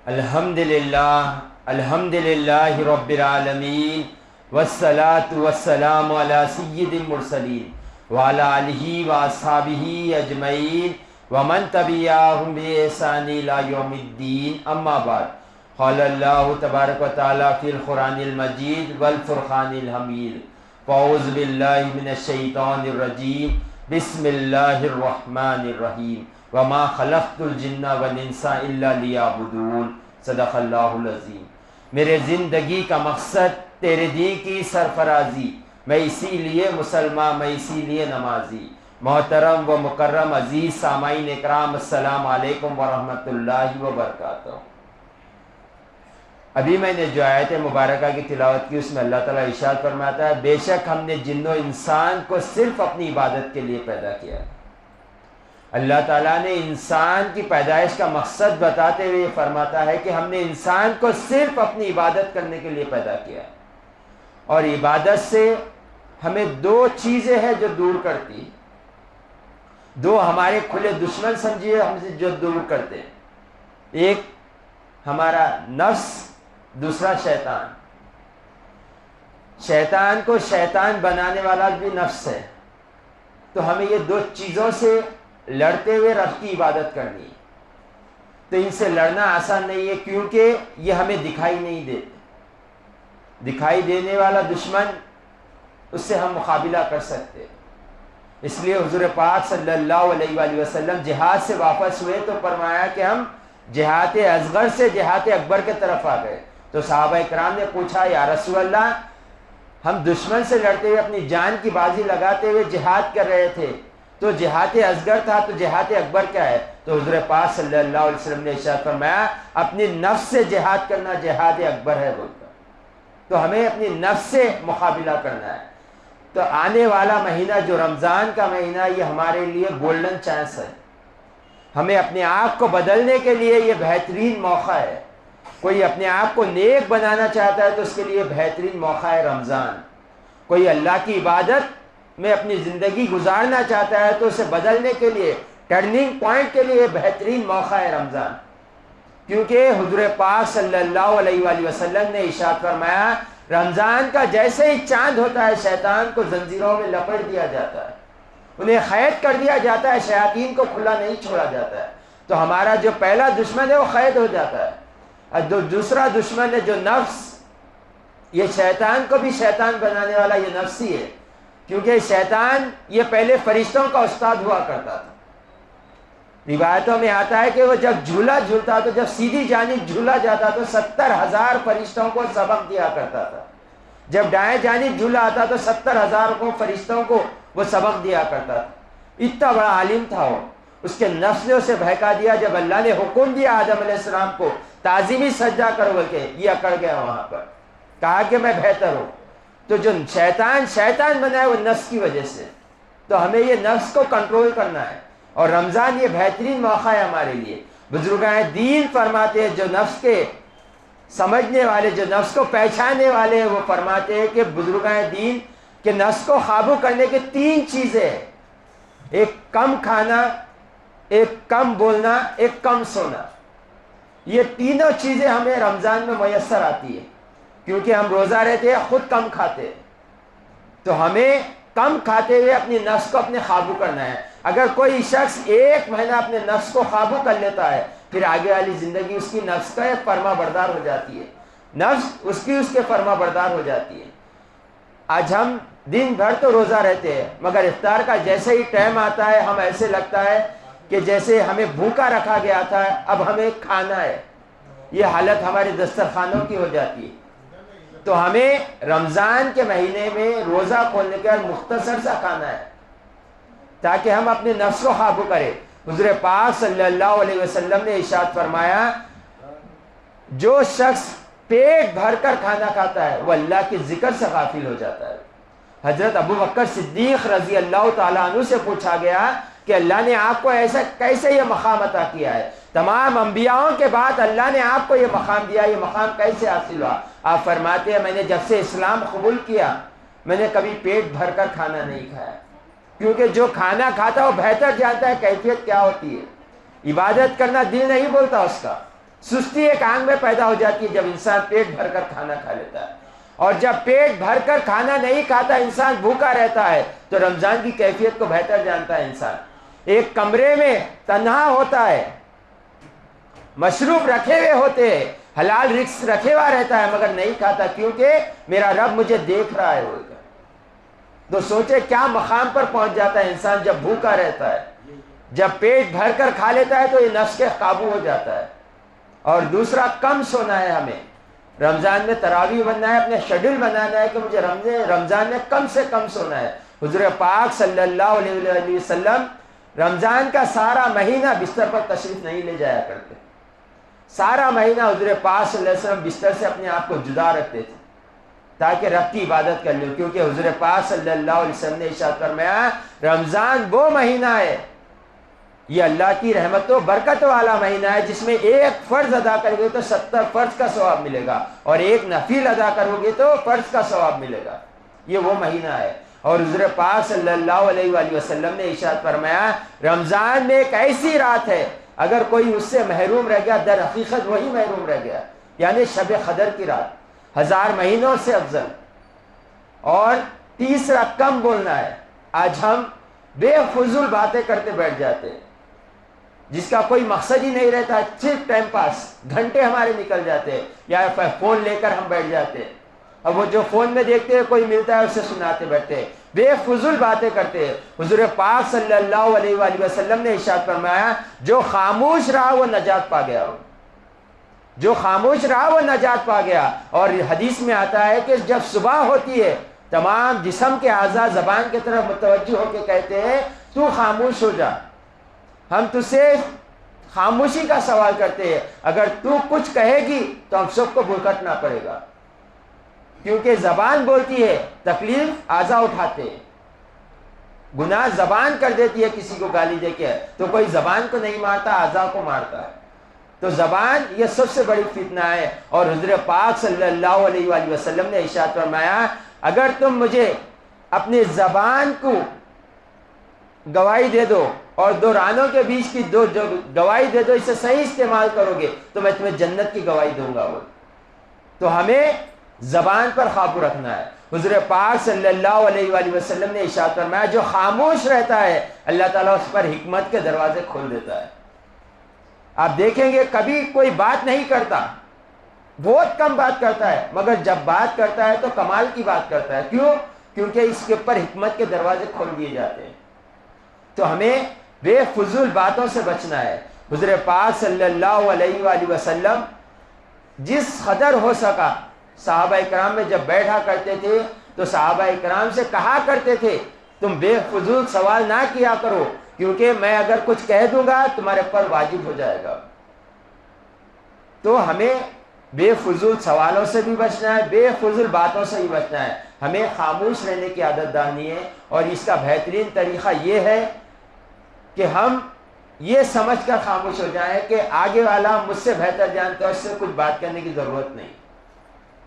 الحمدللہ رب العالمین والصلاة والسلام علی سید المرسلین وعلی آلہ واصحابہ اجمعین ومن تبعہم بإحسان الی یوم الدین اما بعد قال اللہ تبارک و تعالی فی القرآن المجید والفرقان الحمید فاعوذ باللہ من الشیطان الرجیم بسم اللہ الرحمن الرحیم وما خلقت الجن والانس الا لیعبدون صدق اللہ العظیم۔ میرے زندگی کا مقصد تیرے دین کی سرفرازی، میں اسی لیے مسلمان، میں اسی لیے نمازی۔ محترم و مکرم عزیز سامعین اکرام، السلام علیکم ورحمۃ اللہ وبرکاتہ۔ ابھی میں نے جو آیت مبارکہ کی تلاوت کی، اس میں اللہ تعالیٰ ارشاد فرماتا ہے بے شک ہم نے جن و انسان کو صرف اپنی عبادت کے لیے پیدا کیا ہے۔ اللہ تعالیٰ نے انسان کی پیدائش کا مقصد بتاتے ہوئے فرماتا ہے کہ ہم نے انسان کو صرف اپنی عبادت کرنے کے لیے پیدا کیا ہے، اور عبادت سے ہمیں دو چیزیں ہیں جو دور کرتی، دو ہمارے کھلے دشمن سمجھیے ہم سے جو دور کرتے ہیں، ایک ہمارا نفس، دوسرا شیطان۔ شیطان کو شیطان بنانے والا بھی نفس ہے، تو ہمیں یہ دو چیزوں سے لڑتے ہوئے رب کی عبادت کرنی ہے۔ تو ان سے لڑنا آسان نہیں ہے، کیونکہ یہ ہمیں دکھائی نہیں دیتے۔ دکھائی دینے والا دشمن، اس سے ہم مقابلہ کر سکتے ہیں۔ اس لیے حضور پاک صلی اللہ علیہ وآلہ وسلم جہاد سے واپس ہوئے تو فرمایا کہ ہم جہاد اصغر سے جہاد اکبر کے طرف آ گئے۔ تو صحابہ کرام نے پوچھا یا رسول اللہ، ہم دشمن سے لڑتے ہوئے اپنی جان کی بازی لگاتے ہوئے جہاد کر رہے تھے، تو جہاد اصغر تھا، تو جہاد اکبر کیا ہے؟ تو حضور پاک صلی اللہ علیہ وسلم نے ارشاد فرمایا اپنی نفس سے جہاد کرنا جہاد اکبر ہے بولتا۔ تو ہمیں اپنی نفس سے مقابلہ کرنا ہے۔ تو آنے والا مہینہ جو رمضان کا مہینہ، یہ ہمارے لیے گولڈن چانس ہے۔ ہمیں اپنے آپ کو بدلنے کے لیے یہ بہترین موقع ہے۔ کوئی اپنے آپ کو نیک بنانا چاہتا ہے تو اس کے لیے بہترین موقع ہے رمضان۔ کوئی اللہ کی عبادت میں اپنی زندگی گزارنا چاہتا ہے تو اسے بدلنے کے لیے، ٹرننگ پوائنٹ کے لیے بہترین موقع ہے رمضان۔ کیونکہ حضور پاک صلی اللہ علیہ وآلہ وسلم نے ارشاد فرمایا رمضان کا جیسے ہی چاند ہوتا ہے شیطان کو زنجیروں میں لپٹ دیا جاتا ہے، انہیں قید کر دیا جاتا ہے، شیاطین کو کھلا نہیں چھوڑا جاتا ہے۔ تو ہمارا جو پہلا دشمن ہے وہ قید ہو جاتا ہے، اور جو دوسرا دشمن ہے جو نفس، یہ شیطان کو بھی شیطان بنانے والا یہ نفس ہی ہے۔ کیونکہ شیطان یہ پہلے فرشتوں کا استاد ہوا کرتا تھا۔ روایتوں میں آتا ہے کہ وہ جب جھولا جھولتا تو جب سیدھی جانب جھولا جاتا تو 70,000 فرشتوں کو سبق دیا کرتا تھا، جب دائیں جانب جھولا آتا تو 70,000 کو فرشتوں کو وہ سبق دیا کرتا تھا۔ اتنا بڑا عالم تھا وہ۔ اس کے نفس نے اسے بہکا دیا۔ جب اللہ نے حکم دیا آدم علیہ السلام کو تعظیمی سجدہ کرو بول کے، یہ اکڑ گیا وہاں پر، کہا کہ میں بہتر ہوں۔ تو جو شیطان بنا ہے وہ نفس کی وجہ سے۔ تو ہمیں یہ نفس کو کنٹرول کرنا ہے، اور رمضان یہ بہترین موقع ہے ہمارے لیے۔ بزرگان دین فرماتے ہیں جو نفس کے سمجھنے والے، جو نفس کو پہچاننے والے ہیں، وہ فرماتے ہیں کہ بزرگان دین کہ نفس کو قابو کرنے کے 3 چیزیں ہیں، ایک کم کھانا، ایک کم بولنا، ایک کم سونا۔ یہ تینوں چیزیں ہمیں رمضان میں میسر آتی ہے، کیونکہ ہم روزہ رہتے ہیں، خود کم کھاتے ہیں۔ تو ہمیں کم کھاتے ہوئے اپنی نفس کو اپنے قابو کرنا ہے۔ اگر کوئی شخص 1 مہینہ اپنے نفس کو قابو کر لیتا ہے، پھر آگے والی زندگی اس کی نفس کا فرما بردار ہو جاتی ہے، نفس اس کے فرما بردار ہو جاتی ہے۔ آج ہم دن بھر تو روزہ رہتے ہیں، مگر افطار کا جیسے ہی ٹائم آتا ہے ہم ایسے لگتا ہے کہ جیسے ہمیں بھوکا رکھا گیا تھا، اب ہمیں کھانا ہے۔ یہ حالت ہمارے دسترخوانوں کی ہو جاتی ہے۔ تو ہمیں رمضان کے مہینے میں روزہ کھولنے کے بعد مختصر سا کھانا ہے، تاکہ ہم اپنے نفس کو قابو کریں۔ حضور پاک صلی اللہ علیہ وسلم نے ارشاد فرمایا جو شخص پیٹ بھر کر کھانا کھاتا ہے وہ اللہ کے ذکر سے غافل ہو جاتا ہے۔ حضرت ابو بکر صدیق رضی اللہ تعالیٰ عنہ سے پوچھا گیا کہ اللہ نے آپ کو ایسا کیسے یہ مقام عطا کیا ہے؟ تمام انبیاءوں کے بعد اللہ نے آپ کو یہ مقام دیا، یہ مقام کیسے حاصل ہوا؟ آپ فرماتے ہیں میں نے جب سے اسلام قبول کیا میں نے کبھی پیٹ بھر کر کھانا نہیں کھایا، کیونکہ جو کھانا کھاتا ہے وہ بہتر جانتا ہے کیفیت کیا ہوتی ہے۔ عبادت کرنا دل نہیں بولتا اس کا، سستی ایک آنکھ میں پیدا ہو جاتی ہے جب انسان پیٹ بھر کر کھانا کھا لیتا ہے، اور جب پیٹ بھر کر کھانا نہیں کھاتا انسان بھوکا رہتا ہے تو رمضان کی کیفیت کو بہتر جانتا ہے انسان۔ ایک کمرے میں تنہا ہوتا ہے، مشروب رکھے ہوئے ہوتے ہیں، حلال رزق رکھے ہوا رہتا ہے، مگر نہیں کھاتا کیونکہ میرا رب مجھے دیکھ رہا ہے۔ تو سوچے کیا مقام پر پہنچ جاتا ہے انسان جب بھوکا رہتا ہے۔ جب پیٹ بھر کر کھا لیتا ہے تو یہ نفس کے قابو ہو جاتا ہے۔ اور دوسرا، کم سونا ہے، ہمیں رمضان میں تراویح بننا ہے، اپنے شیڈول بنانا ہے کہ مجھے رمضان میں کم سے کم سونا ہے۔ حضور پاک صلی اللہ علیہ وسلم رمضان کا سارا مہینہ بستر پر تشریف نہیں لے جایا کرتے، سارا مہینہ حضور پاک صلی اللہ علیہ وسلم بستر سے اپنے آپ کو جدا رکھتے تھے تاکہ رب کی عبادت کر لیں، کیونکہ حضور پاک صلی اللہ علیہ وسلم نے ارشاد فرمایا رمضان وہ مہینہ ہے، یہ اللہ کی رحمت و برکت والا مہینہ ہے جس میں ایک فرض ادا کرو گے تو 70 فرض کا ثواب ملے گا، اور ایک نفل ادا کرو گے تو فرض کا ثواب ملے گا۔ یہ وہ مہینہ ہے۔ اور حضور پاک صلی اللہ علیہ وآلہ وسلم نے ارشاد فرمایا رمضان میں ایک ایسی رات ہے اگر کوئی اس سے محروم رہ گیا در حقیقت وہی محروم رہ گیا، یعنی شب قدر کی رات 1000 مہینوں سے افضل۔ اور تیسرا، کم بولنا ہے۔ آج ہم بے فضول باتیں کرتے بیٹھ جاتے ہیں جس کا کوئی مقصد ہی نہیں رہتا، صرف ٹائم پاس، گھنٹے ہمارے نکل جاتے ہیں، یا فون لے کر ہم بیٹھ جاتے ہیں، اب وہ جو فون میں دیکھتے ہیں کوئی ملتا ہے اسے سناتے بیٹھتے ہیں، بے فضول باتیں کرتے ہیں۔ حضور پاک صلی اللہ علیہ وآلہ وسلم نے ارشاد فرمایا جو خاموش رہا وہ نجات پا گیا، جو خاموش رہا وہ نجات پا گیا۔ اور حدیث میں آتا ہے کہ جب صبح ہوتی ہے تمام جسم کے اعضاء زبان کی طرف متوجہ ہو کے کہتے ہیں تو خاموش ہو جا، ہم تجھ سے خاموشی کا سوال کرتے ہیں، اگر تو کچھ کہے گی تو ہم سب کو بھگتنا پڑے گا، کیونکہ زبان بولتی ہے، تکلیف اعضاء اٹھاتے ہیں، گناہ زبان کر دیتی ہے، کسی کو گالی دے کے تو کوئی زبان کو نہیں مارتا، اعضاء کو مارتا ہے۔ تو زبان یہ سب سے بڑی فتنہ ہے۔ اور حضور پاک صلی اللہ علیہ وآلہ وسلم نے ارشاد فرمایا اگر تم مجھے اپنی زبان کو گواہی دے دو اور دو رانوں کے بیچ کی جو گواہی دے دو، اسے صحیح استعمال کرو گے تو میں تمہیں جنت کی گواہی دوں گا۔ تو ہمیں زبان پر قابو رکھنا ہے۔ حضور پاک صلی اللہ علیہ وآلہ وسلم نے ارشاد فرمایا جو خاموش رہتا ہے اللہ تعالیٰ اس پر حکمت کے دروازے کھول دیتا ہے۔ آپ دیکھیں گے کبھی کوئی بات نہیں کرتا، بہت کم بات کرتا ہے، مگر جب بات کرتا ہے تو کمال کی بات کرتا ہے۔ کیوں؟ کیونکہ اس کے اوپر حکمت کے دروازے کھول دیے جاتے ہیں۔ تو ہمیں بے فضول باتوں سے بچنا ہے۔ حضور پاک صلی اللہ علیہ وآلہ وسلم جس قدر ہو سکا صحابہ اکرام میں جب بیٹھا کرتے تھے تو صحابہ اکرام سے کہا کرتے تھے تم بے فضول سوال نہ کیا کرو، کیونکہ میں اگر کچھ کہہ دوں گا تمہارے پر واجب ہو جائے گا۔ تو ہمیں بے فضول سوالوں سے بھی بچنا ہے، بے فضول باتوں سے بھی بچنا ہے۔ ہمیں خاموش رہنے کی عادت ڈالنی ہے، اور اس کا بہترین طریقہ یہ ہے کہ ہم یہ سمجھ کر خاموش ہو جائیں کہ آگے والا مجھ سے بہتر جانتا ہے، اس سے کچھ بات کرنے کی ضرورت نہیں،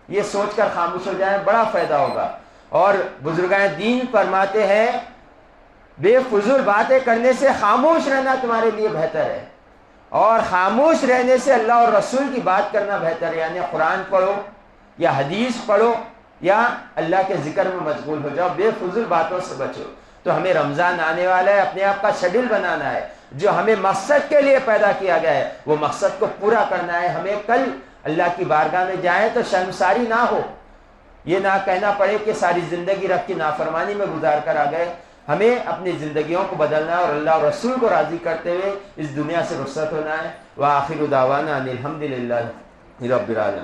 یہ سوچ کر خاموش ہو جائیں، بڑا فائدہ ہوگا۔ اور بزرگان دین فرماتے ہیں بے فضول باتیں کرنے سے خاموش رہنا تمہارے لیے بہتر ہے، اور خاموش رہنے سے اللہ اور رسول کی بات کرنا بہتر ہے، یعنی قرآن پڑھو یا حدیث پڑھو یا اللہ کے ذکر میں مشغول ہو جاؤ، بے فضول باتوں سے بچو۔ تو ہمیں رمضان آنے والا ہے، اپنے آپ کا شیڈول بنانا ہے، جو ہمیں مقصد کے لیے پیدا کیا گیا ہے وہ مقصد کو پورا کرنا ہے۔ ہمیں کل اللہ کی بارگاہ میں جائیں تو شرمساری نہ ہو، یہ نہ کہنا پڑے کہ ساری زندگی رب کی نافرمانی میں گزار کر آ گئے۔ ہمیں اپنی زندگیوں کو بدلنا ہے اور اللہ اور رسول کو راضی کرتے ہوئے اس دنیا سے رخصت ہونا ہے۔ وآخر دعوانا ان الحمد للہ رب العالمین۔